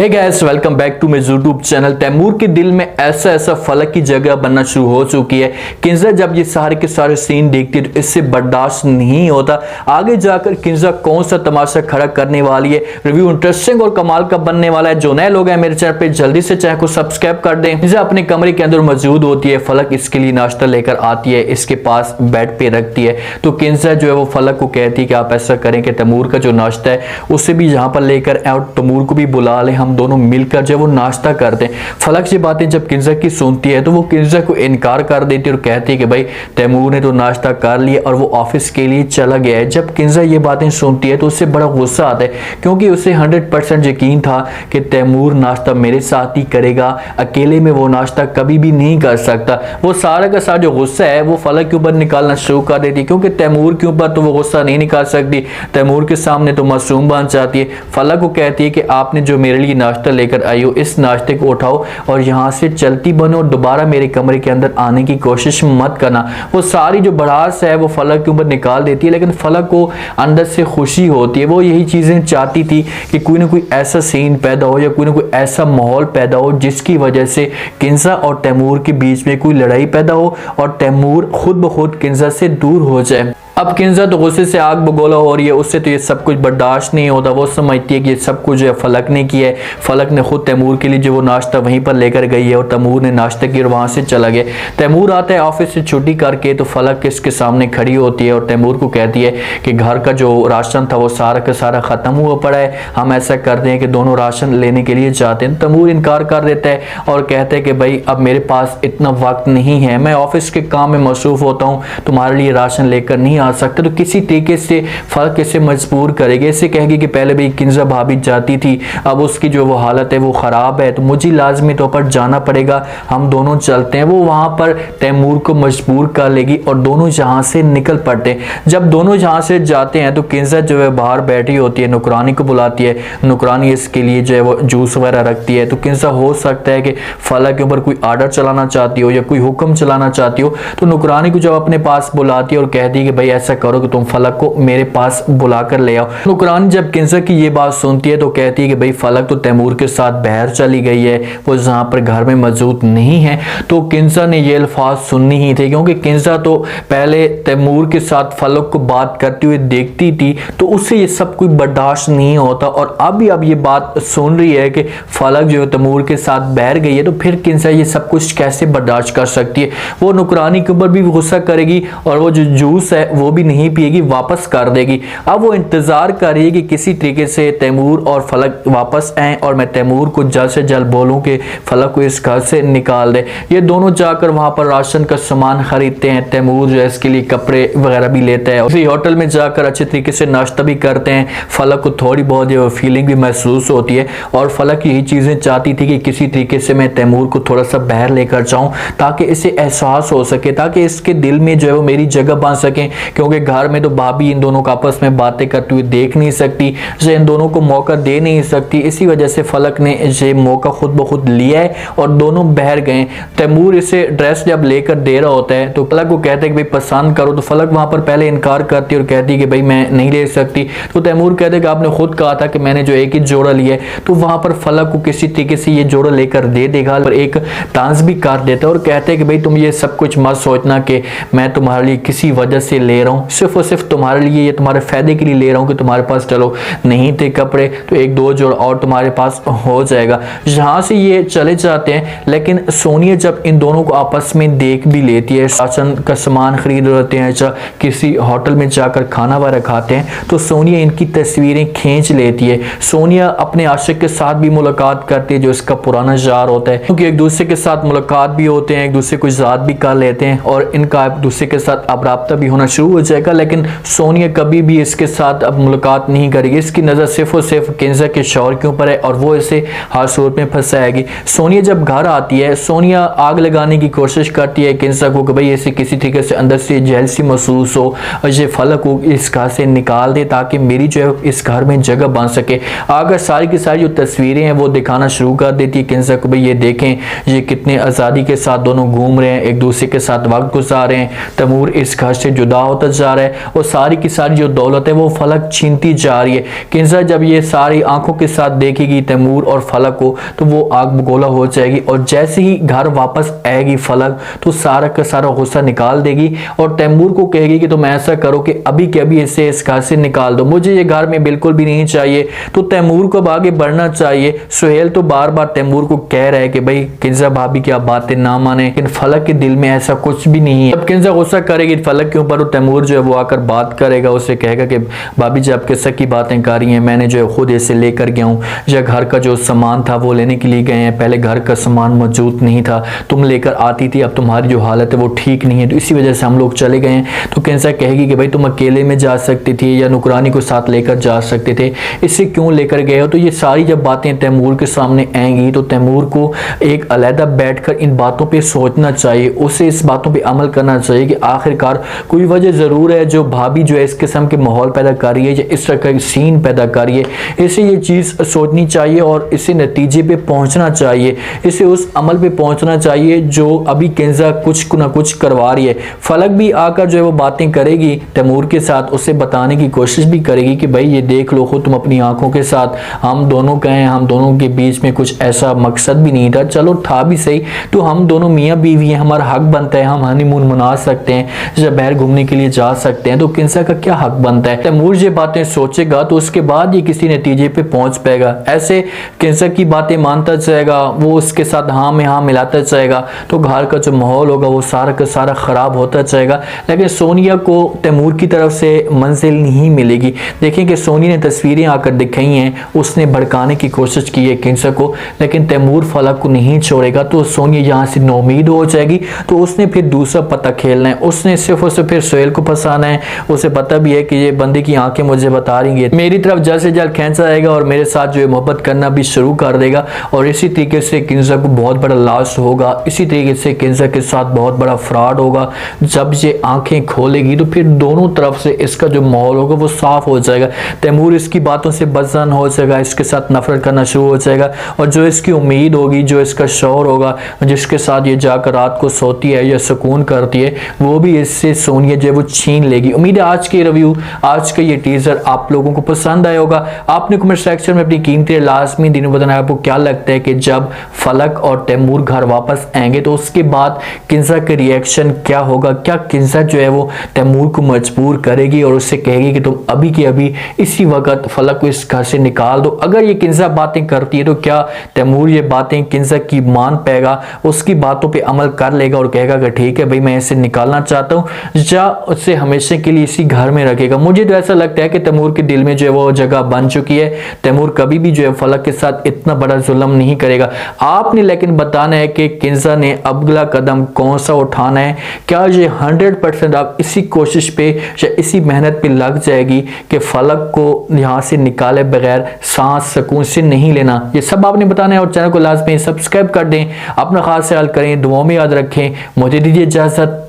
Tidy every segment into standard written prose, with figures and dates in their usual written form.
Hey guys, welcome back to my YouTube channel. Taimur के दिल में ऐसा ऐसा फलक की जगह बनना शुरू हो चुकी है। किंजा जब ये सारे के सारे सीन देखती है तो इससे बर्दाश्त नहीं होता। आगे जाकर किंजा कौन सा तमाशा खड़ा करने वाली है, रिव्यू इंटरेस्टिंग और कमाल का बनने वाला है। जो नए लोग हैं मेरे चैनल पे जल्दी से चैनल को सब्सक्राइब कर दें। किंजा अपने कमरे के अंदर मौजूद होती है, फलक इसके लिए नाश्ता लेकर आती है, इसके पास बेड पे रखती है। तो किंजा जो है वो फलक को कहती है कि आप ऐसा करें कि तैमूर का जो नाश्ता है उसे भी यहाँ पर लेकर और तैमूर को भी बुला लें, हम दोनों मिलकर जब वो नाश्ता करते हैं। फलक ये बातें जब किंजा की सुनती है तो वो किंजा को इनकार कर देती है और कहती है कि भाई तैमूर ने तो नाश्ता कर लिया और वो ऑफिस के लिए चला गया है। जब किंजा ये बातें सुनती है तो उससे बड़ा गुस्सा आता है, क्योंकि उसे 100% यकीन था कि तैमूर नाश्ता मेरे साथ ही करेगा, अकेले में वो नाश्ता कभी भी नहीं कर सकता। वो सारा का सारा जो गुस्सा है वो फलक के ऊपर निकालना शुरू कर देती है, क्योंकि तैमूर के ऊपर तो वो गुस्सा नहीं निकाल सकती। तैमूर के सामने तो मासूम बन जाती है। फलक को कहती है कि आपने जो मेरे लिए नाश्ता लेकर आई हो, इस नाश्ते को उठाओ और यहाँ से चलती बनो और दोबारा मेरे कमरे के अंदर आने की कोशिश मत करना। वो सारी जो भड़ास है वो फलक के ऊपर निकाल देती है, लेकिन फलक को अंदर से खुशी होती है। वो यही चीजें चाहती थी कि कोई ना कोई ऐसा सीन पैदा हो या कोई ना कोई ऐसा माहौल पैदा हो जिसकी वजह से किंजा और तैमूर के बीच में कोई लड़ाई पैदा हो और तैमूर खुद ब खुद किंजा से दूर हो जाए। अब किंजा तो गुस्से से आग बगोला हो रही है, उससे तो ये सब कुछ बर्दाश्त नहीं होता। वो समझती है कि ये सब कुछ जो फलक ने किया है। फलक ने खुद तैमूर के लिए जो वो नाश्ता वहीं पर लेकर गई है और तैमूर ने नाश्ता किया और वहां से चला गया। तैमूर आता है ऑफिस से छुट्टी करके, तो फलक इसके सामने खड़ी होती है और तैमूर को कहती है कि घर का जो राशन था वो सारा का सारा खत्म हुआ पड़ा है, हम ऐसा करते हैं कि दोनों राशन लेने के लिए जाते हैं। तैमूर इनकार कर देता है और कहता है कि भाई अब मेरे पास इतना वक्त नहीं है, मैं ऑफिस के काम में मसरूफ होता हूँ, तुम्हारे लिए राशन लेकर नहीं आ सकते। तो किसी तरीके से फलक इसे मजबूर करेगी, इसे कहेगी कि पहले भी किंजा भाभी जाती थी, अब उसकी जो वो हालत है वो खराब है, तो मुझे लाजमी तौर पर जाना पड़ेगा, हम दोनों चलते हैं। वो वहां पर तैमूर को मजबूर कर लेगी और दोनों जहां से निकल पड़ते हैं। जब दोनों जहां से जाते हैं तो किंजा जो है बाहर बैठी होती है, नुकरानी को बुलाती है। नुकरानी इसके लिए जो है वो जूस वगैरह रखती है। तो किंजा हो सकता है कि फलक के ऊपर कोई आर्डर चलाना चाहती हो या कोई हुक्म चलाना चाहती हो, तो नुकरानी को जब अपने पास बुलाती है और कहती है कि भाई ऐसा करो कि तुम फलक को मेरे पास बुला कर ले आओ। नुकरानी जब किंजा की ये बात सुनती है तो कहती है कि भाई फलक तो तैमूर के साथ बाहर चली गई है, वो जहां पर घर में मौजूद नहीं है। तो किंजा ने ये अल्फाज सुननी ही थे, क्योंकि किंजा तो पहले तैमूर के साथ फलक को बात करते हुए देखती थी, तो उससे ये सब कुछ बर्दाश्त नहीं होता। और अब ये बात सुन रही है कि फलक जो तैमूर के साथ बाहर गई है, तो फिर किंजा ये सब कुछ कैसे बर्दाश्त कर सकती है। वो नुकरानी के ऊपर भी गुस्सा करेगी और वो जो जूस है वो भी नहीं पिएगी, वापस कर देगी। अब वो इंतजार कर रही है कि किसी तरीके से तैमूर और फलक वापस आए और मैं तैमूर को जल्द से जल्द बोलूं कि फलक को इस घर से निकाल दे। ये दोनों जाकर वहां पर राशन का सामान खरीदते हैं। तैमूर जो है इसके लिए कपड़े वगैरह भी लेता है, उसी होटल में जाकर अच्छे तरीके से नाश्ता भी करते हैं। फलक को थोड़ी बहुत जो फीलिंग भी महसूस होती है और फलक यही चीजें चाहती थी कि किसी तरीके से मैं तैमूर को थोड़ा सा बाहर लेकर जाऊं, ताकि इसे एहसास हो सके, ताकि इसके दिल में जो है वो मेरी जगह बन सके, क्योंकि घर में तो भाभी इन दोनों को आपस में बातें करते हुए देख नहीं सकती, इन दोनों को मौका दे नहीं सकती। इसी वजह से फलक ने ये मौका खुद ब खुद लिया है और दोनों बाहर गए। तैमूर इसे ड्रेस जब लेकर दे रहा होता है तो फलक को कहते हैं कि भाई पसंद करो, तो फलक वहां पर पहले इनकार करती है और कहती है कि भाई मैं नहीं ले सकती। तो तैमूर कहते हैं कि आपने खुद कहा था कि मैंने जो एक ही जोड़ा लिया है। तो वहां पर फलक को किसी तरीके से ये जोड़ा लेकर दे देगा और एक डांस भी कर देता है और कहते हैं कि भाई तुम ये सब कुछ मत सोचना कि मैं तुम्हारे लिए किसी वजह से ले रहा हूँ, सिर्फ और सिर्फ तुम्हारे लिए, ये तुम्हारे फायदे के लिए ले रहा हूँ कि तुम्हारे पास चलो नहीं थे कपड़े तो एक दो जोड़ और तुम्हारे पास हो जाएगा। यहाँ से ये चले जाते हैं, लेकिन सोनिया जब इन दोनों को आपस में देख भी लेती है, राशन का सामान खरीद रहे हैं, किसी होटल में जाकर खाना वगैरह खाते हैं, तो सोनिया इनकी तस्वीरें खींच लेती है। सोनिया अपने आशिक के साथ भी मुलाकात करती है जो इसका पुराना यार होता है, क्योंकि एक दूसरे के साथ मुलाकात भी होते हैं, एक दूसरे को याद भी कर लेते हैं और इनका एक दूसरे के साथ अब राब्ता भी होना शुरू हो जाएगा। लेकिन सोनिया कभी भी इसके साथ अब मुलाकात नहीं करेगी, इसकी नज़र सिर्फ और सिर्फ किंजा के शौहर के ऊपर है और वो इसे हर सूरत में फंसाएगी। सोनिया जब घर आती है, सोनिया आग लगाने की कोशिश करती है किंजा को कि भाई इसे किसी तरीके से अंदर से जेलसी महसूस हो और ये फलक को इस घर से निकाल दे ताकि मेरी जो है इस घर में जगह बन सके। आगे सारी की सारी जो तस्वीरें हैं वो दिखाना शुरू कर देती है किंजा को, भाई ये देखें ये कितने आज़ादी के साथ दोनों घूम रहे हैं, एक दूसरे के साथ वक्त गुजार रहे हैं। तैमूर इस घर से जुदा होता होता जा रहा है और सारी की सारी जो दौलत है वो फलक छीनती जा रही है। किंजा जब ये सारी आंखों के साथ देखेगी तैमूर और फलक को तो वो आग बगोला हो जाएगी और जैसे ही घर वापस आएगी फलक तो सारा का सारा गुस्सा निकाल देगी और तैमूर को कहेगी कि तुम ऐसा करो कि अभी के अभी इसे इस घर से निकाल दो, मुझे ये घर में बिल्कुल भी नहीं चाहिए। तो तैमूर को अब आगे बढ़ना चाहिए। सुहेल तो बार बार तैमूर को कह रहा है कि भाई किंजा भाभी की आप बातें ना माने, लेकिन फलक के दिल में ऐसा कुछ भी नहीं है। अब किंजा गुस्सा करेगी फलक के ऊपर तो तैमूर जो है वो आकर बात करेगा, उसे कहेगा कि भाभी जी आप किस्सा की बातें कर रही हैं, मैंने जो है खुद इसे लेकर गया हूँ, या घर का जो सामान था वो लेने के लिए गए हैं, पहले घर का सामान मौजूद नहीं था, तुम लेकर आती थी, अब तुम्हारी जो हालत है वो ठीक नहीं है तो इसी वजह से हम लोग चले गए हैं। तो किंजा कहेगी कि भाई तुम अकेले में जा सकती थी या नुकरानी को साथ लेकर जा सकते थे, इससे क्यों लेकर गए हो। तो ये सारी जब बातें तैमूर के सामने आएंगी तो तैमूर को एक अलहदा बैठकर इन बातों पे सोचना चाहिए, उसे इस बातों पे अमल करना चाहिए कि आखिरकार कोई वजह ज़रूर है जो भाभी जो है इस किस्म के माहौल पैदा कर रही है या इस तरह का सीन पैदा कर रही है। इसे ये चीज़ सोचनी चाहिए और इसे नतीजे पे पहुंचना चाहिए, इसे उस अमल पे पहुंचना चाहिए जो अभी किंजा कुछ ना कुछ करवा रही है। फलक भी आकर जो है वो बातें करेगी तैमूर के साथ, उसे बताने की कोशिश भी करेगी कि भाई ये देख लो खुद तुम अपनी आंखों के साथ, हम दोनों कहें हम दोनों के बीच में कुछ ऐसा मकसद भी नहीं था, चलो था भी सही तो हम दोनों मियाँ बीवी हैं, हमारा हक बनता है, हम हनीमून मना सकते हैं, जब बाहर घूमने के लिए जा सकते हैं, तो किंजा का क्या हक बनता है। तैमूर ये बातें सोचेगा तो उसके बाद ये किसी नतीजे पे पहुंच पाएगा। ऐसे किंजा की बातें मानता जाएगा, वो उसके साथ हाँ में हाँ मिलाता जाएगा तो घर का जो माहौल होगा वो सारा का सारा खराब होता जाएगा। लेकिन सोनिया को तैमूर की तरफ से मंजिल नहीं मिलेगी। देखें कि सोनिया ने तस्वीरें आकर दिखाई हैं, उसने भड़काने की कोशिश की है किंजा को, लेकिन तैमूर फलक को नहीं छोड़ेगा तो सोनिया यहाँ से नौमीद हो जाएगी। तो उसने फिर दूसरा पता खेलना है, उसने सिर्फ उसे फिर सुहेल को फंसाना है। उसे पता भी है कि ये बंदे की आंखें मुझे बता रही हैं, मेरी तरफ जल्द से जल्द खींचा आएगा और मेरे साथ जो है मोहब्बत करना भी शुरू कर देगा और इसी तरीके से किंजा को बहुत बड़ा लॉस होगा, इसी तरीके से किंजा के साथ बहुत बड़ा फ्रॉड होगा। जब ये आंखें खोलेगी तो फिर दोनों तरफ से इसका जो माहौल होगा वो साफ हो जाएगा। तैमूर इसकी बातों से बदजन हो जाएगा, इसके साथ नफरत करना शुरू हो जाएगा और जो इसकी उम्मीद होगी, जो इसका शौहर होगा, जिसके साथ ये जाकर रात को सोती है या सुकून करती है, वो भी इससे सोनिया जो है वो छीन लेगी। उम्मीद है आज के रिव्यू, आज का ये टीजर आप लोगों को पसंद आया होगा। आपने कमेंट सेक्शन में अपनी कीमती लाजमी दिन बताना आपको क्या लगता है कि जब फलक और तैमूर घर वापस आएंगे तो उसके बाद किंजा के रिएक्शन क्या होगा। क्या किंजा जो है वो तैमूर को मजबूर करेगी और उससे कहेगी कि तुम अभी के अभी इसी वक्त फलक को इस घर से निकाल दो। अगर ये किंजा बातें करती है तो क्या तैमूर ये बातें किंजा की मान पाएगा, उसकी बातों पे अमल कर लेगा और कहेगा कि ठीक है भाई मैं इसे निकालना चाहता हूँ, या उससे हमेशा के लिए इसी घर में रखेगा। मुझे तो ऐसा लगता है कि तैमूर के दिल में जो है वो जगह बन चुकी है, तैमूर कभी भी जो है फलक के साथ इतना बड़ा जुल्म नहीं करेगा। आपने लेकिन बताना है कि किंजा ने अगला कदम कौन सा उठाना है। क्या ये 100% आप इसी कोशिश पे या इसी मेहनत पे लग जाएगी कि फलक को यहाँ से निकाले बगैर सांस सुकून से नहीं लेना। ये सब आपने बताना है और चैनल को लाजमी सब्सक्राइब कर दें, अपना खास ख्याल करें, दुआओं में याद रखें। मुझे दीजिए इजाजत,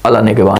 अल्लाह ने के बाद।